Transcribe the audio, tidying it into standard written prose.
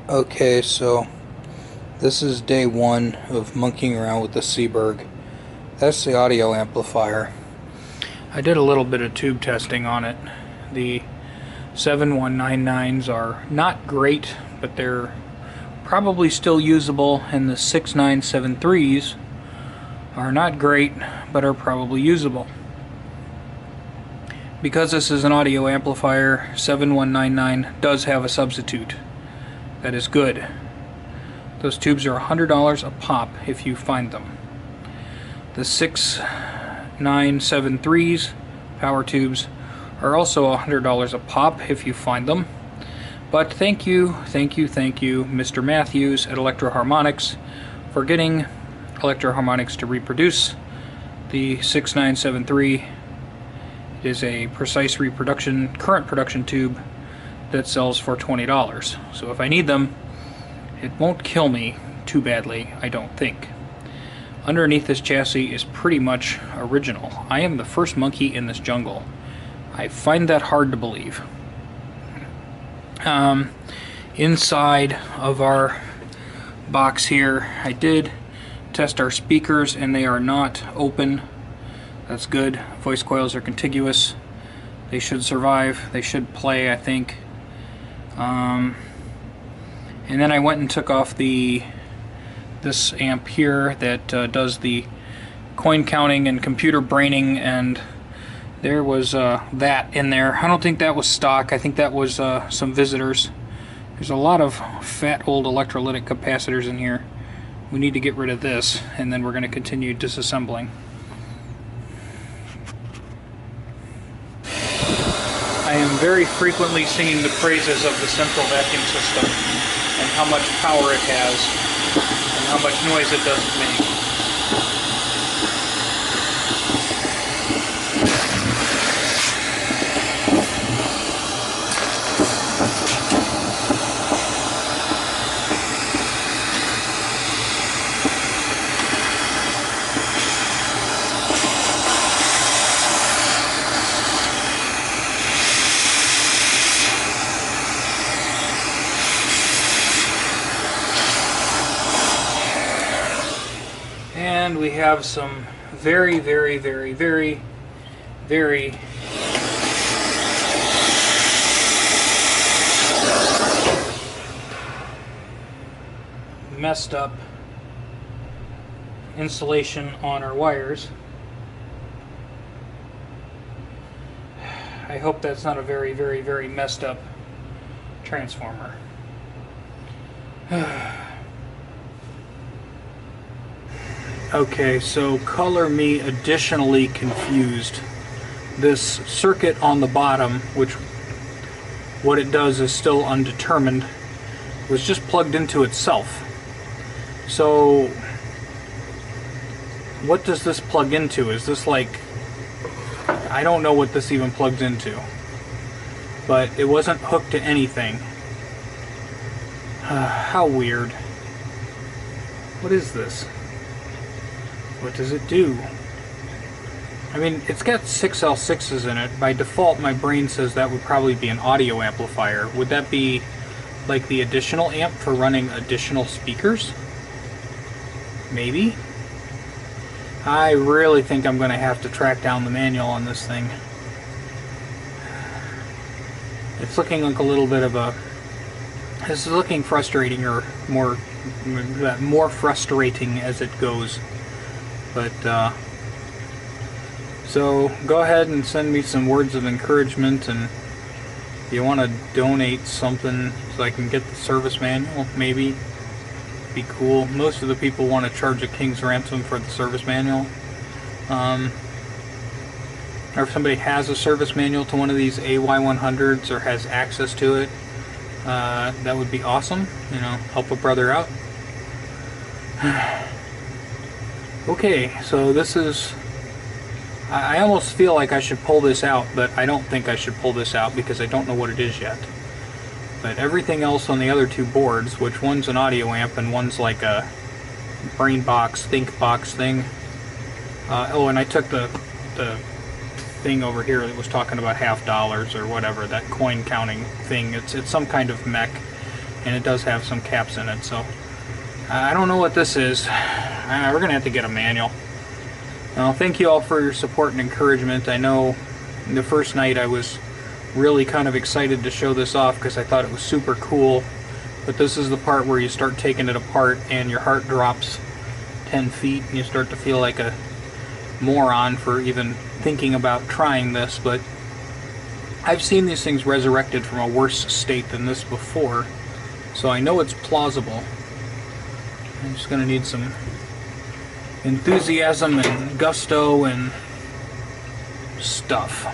Okay, so this is day one of monkeying around with the Seeburg. That's the audio amplifier. I did a little bit of tube testing on it. The 7199s are not great, but they're probably still usable, and the 6973s are not great, but are probably usable. Because this is an audio amplifier, 7199 does have a substitute. That is good. Those tubes are $100 a pop if you find them. The 6973s power tubes are also $100 a pop if you find them. But thank you, Mr. Matthews at Electro Harmonics for getting Electro Harmonics to reproduce the 6973. It is a precise reproduction, current production tube that sells for $20. So if I need them, it won't kill me too badly, I don't think. Underneath this chassis is pretty much original. I am the first monkey in this jungle. I find that hard to believe. Inside of our box here, I did test our speakers and they are not open. That's good. Voice coils are contiguous. They should survive. They should play, I think. And then I went and took off this amp here that does the coin counting and computer braining, and there was that in there. I don't think that was stock. I think that was some visitors. There's a lot of fat old electrolytic capacitors in here. We need to get rid of this, and then we're going to continue disassembling. I am very frequently singing the praises of the central vacuum system and how much power it has and how much noise it doesn't make. And we have some very messed up insulation on our wires. I hope that's not a very messed up transformer. Okay, so color me additionally confused. This circuit on the bottom, which what it does is still undetermined, was just plugged into itself. So what does this plug into? Is this like, I don't know what this even plugs into, but it wasn't hooked to anything. How weird. What is this? What does it do? I mean, it's got 6 L6s in it. By default, my brain says that would probably be an audio amplifier. Would that be like the additional amp for running additional speakers? Maybe? I really think I'm going to have to track down the manual on this thing. It's looking like a little bit of a... This is looking frustrating, or more frustrating as it goes. But, so go ahead and send me some words of encouragement, and if you want to donate something so I can get the service manual, maybe, be cool. Most of the people want to charge a king's ransom for the service manual. Or if somebody has a service manual to one of these AY100s or has access to it, that would be awesome. You know, help a brother out. Okay, so this is... I almost feel like I should pull this out, but I don't think I should pull this out because I don't know what it is yet. But everything else on the other two boards, which one's an audio amp and one's like a brain box, think box thing. Oh, and I took the thing over here that was talking about $50 or whatever, that coin counting thing. It's some kind of mech. and it does have some caps in it. So I don't know what this is. We're gonna have to get a manual. Now, thank you all for your support and encouragement. I know the first night I was really kind of excited to show this off because I thought it was super cool, but this is the part where you start taking it apart and your heart drops 10 feet and you start to feel like a moron for even thinking about trying this. But I've seen these things resurrected from a worse state than this before, so I know it's plausible. I'm just gonna need some enthusiasm and gusto and stuff.